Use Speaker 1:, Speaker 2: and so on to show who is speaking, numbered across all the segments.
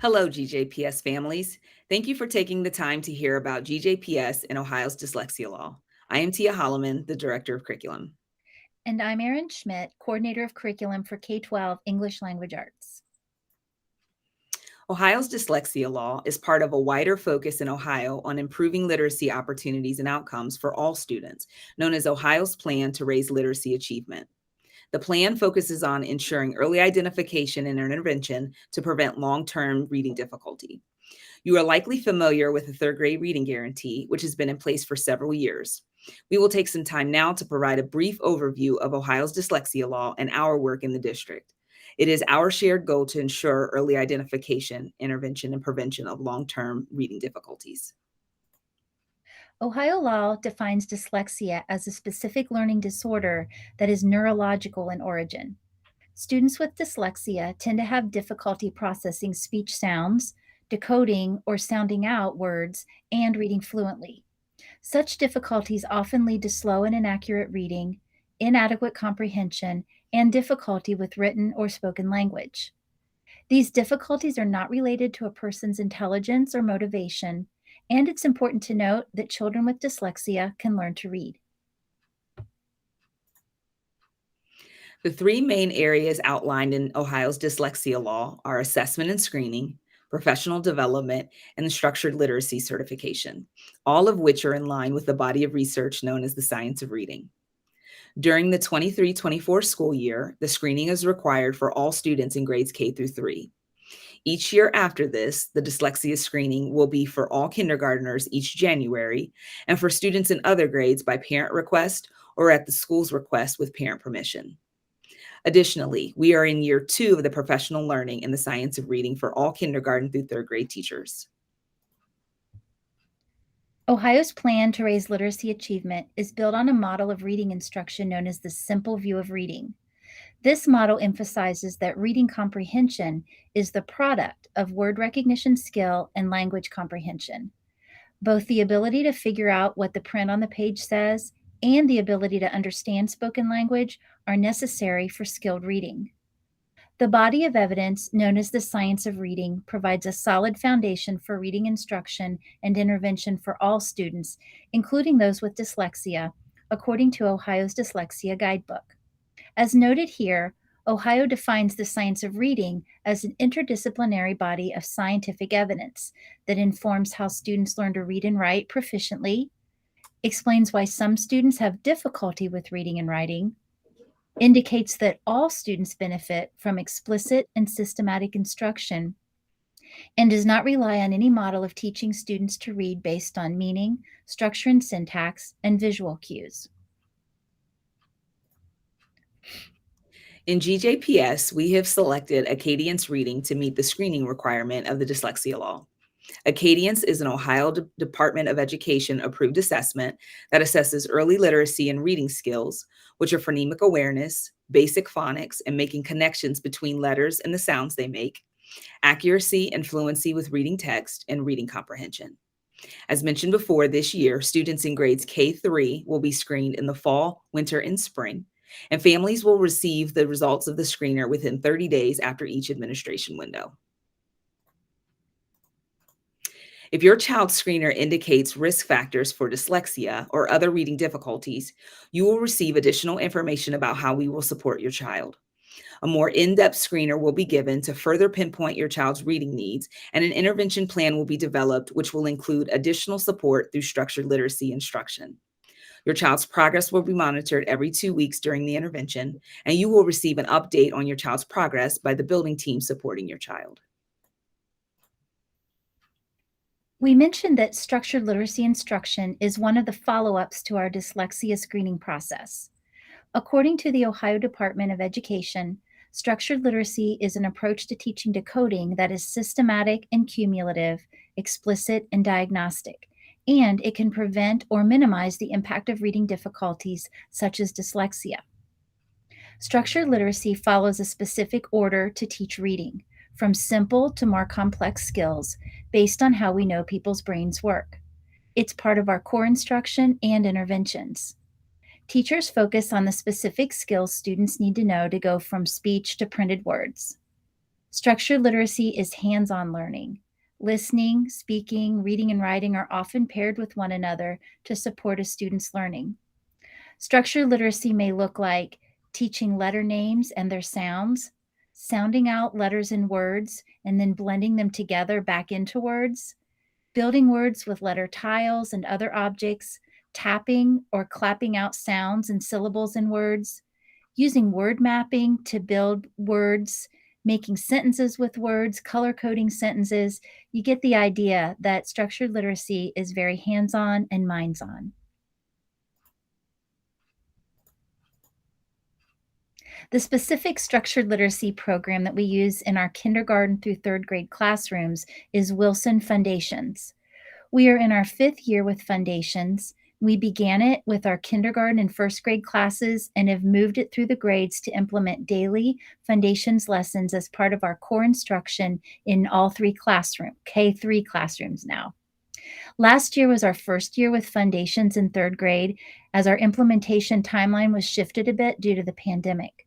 Speaker 1: Hello, GJPS families. Thank you for taking the time to hear about GJPS and Ohio's dyslexia law. I am Tia Holloman, the Director of Curriculum.
Speaker 2: And I'm Erin Schmidt, Coordinator of Curriculum for K-12 English Language Arts.
Speaker 1: Ohio's dyslexia law is part of a wider focus in Ohio on improving literacy opportunities and outcomes for all students, known as Ohio's Plan to Raise Literacy Achievement. The plan focuses on ensuring early identification and intervention to prevent long-term reading difficulty. You are likely familiar with the third grade reading guarantee, which has been in place for several years. We will take some time now to provide a brief overview of Ohio's dyslexia law and our work in the district. It is our shared goal to ensure early identification, intervention, and prevention of long-term reading difficulties.
Speaker 2: Ohio law defines dyslexia as a specific learning disorder that is neurological in origin. Students with dyslexia tend to have difficulty processing speech sounds, decoding or sounding out words, and reading fluently. Such difficulties often lead to slow and inaccurate reading, inadequate comprehension, and difficulty with written or spoken language. These difficulties are not related to a person's intelligence or motivation, and it's important to note that children with dyslexia can learn to read.
Speaker 1: The three main areas outlined in Ohio's dyslexia law are assessment and screening, professional development, and the structured literacy certification, all of which are in line with the body of research known as the science of reading. During the 23-24 school year, the screening is required for all students in grades K through 3. Each year after this, the dyslexia screening will be for all kindergartners each January and for students in other grades by parent request or at the school's request with parent permission. Additionally, we are in year 2 of the professional learning in the science of reading for all kindergarten through 3rd grade teachers.
Speaker 2: Ohio's plan to raise literacy achievement is built on a model of reading instruction known as the simple view of reading. This model emphasizes that reading comprehension is the product of word recognition skill and language comprehension. Both the ability to figure out what the print on the page says and the ability to understand spoken language are necessary for skilled reading. The body of evidence, known as the science of reading, provides a solid foundation for reading instruction and intervention for all students, including those with dyslexia, according to Ohio's Dyslexia Guidebook. As noted here, Ohio defines the science of reading as an interdisciplinary body of scientific evidence that informs how students learn to read and write proficiently, explains why some students have difficulty with reading and writing, indicates that all students benefit from explicit and systematic instruction, and does not rely on any model of teaching students to read based on meaning, structure and syntax, and visual cues.
Speaker 1: In GJPS, we have selected Acadience reading to meet the screening requirement of the dyslexia law. Acadience is an Ohio Department of Education approved assessment that assesses early literacy and reading skills, which are phonemic awareness, basic phonics, and making connections between letters and the sounds they make, accuracy and fluency with reading text, and reading comprehension. As mentioned before, this year, students in grades K-3 will be screened in the fall, winter, and spring, and families will receive the results of the screener within 30 days after each administration window. If your child's screener indicates risk factors for dyslexia or other reading difficulties, you will receive additional information about how we will support your child. A more in-depth screener will be given to further pinpoint your child's reading needs, and an intervention plan will be developed, which will include additional support through structured literacy instruction. Your child's progress will be monitored every 2 weeks during the intervention, and you will receive an update on your child's progress by the building team supporting your child.
Speaker 2: We mentioned that structured literacy instruction is one of the follow-ups to our dyslexia screening process. According to the Ohio Department of Education, structured literacy is an approach to teaching decoding that is systematic and cumulative, explicit and diagnostic, and it can prevent or minimize the impact of reading difficulties such as dyslexia. Structured literacy follows a specific order to teach reading, from simple to more complex skills, based on how we know people's brains work. It's part of our core instruction and interventions. Teachers focus on the specific skills students need to know to go from speech to printed words. Structured literacy is hands-on learning. Listening, speaking, reading, and writing are often paired with one another to support a student's learning. Structured literacy may look like teaching letter names and their sounds, sounding out letters and words, and then blending them together back into words, building words with letter tiles and other objects, tapping or clapping out sounds and syllables in words, using word mapping to build words, making sentences with words, color coding sentences. You get the idea that structured literacy is very hands-on and minds-on. The specific structured literacy program that we use in our kindergarten through third grade classrooms is Wilson Foundations. We are in our 5th year with Foundations. We began it with our kindergarten and first grade classes and have moved it through the grades to implement daily Foundations lessons as part of our core instruction in all 3 classrooms, K-3 classrooms now. Last year was our first year with Foundations in 3rd grade, as our implementation timeline was shifted a bit due to the pandemic.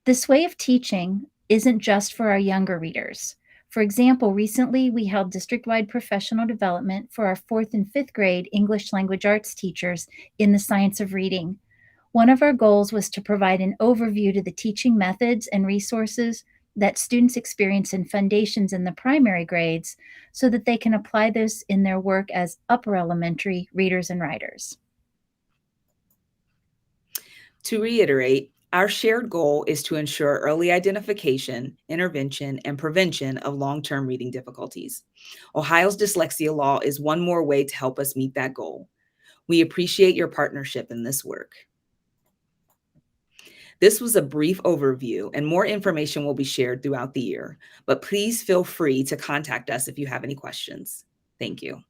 Speaker 2: This way of teaching isn't just for our younger readers. For example, recently we held district-wide professional development for our 4th and 5th grade English language arts teachers in the science of reading. One of our goals was to provide an overview to the teaching methods and resources that students experience in Foundations in the primary grades so that they can apply those in their work as upper elementary readers and writers.
Speaker 1: To reiterate, our shared goal is to ensure early identification, intervention, and prevention of long-term reading difficulties. Ohio's dyslexia law is one more way to help us meet that goal. We appreciate your partnership in this work. This was a brief overview, and more information will be shared throughout the year, but please feel free to contact us if you have any questions. Thank you.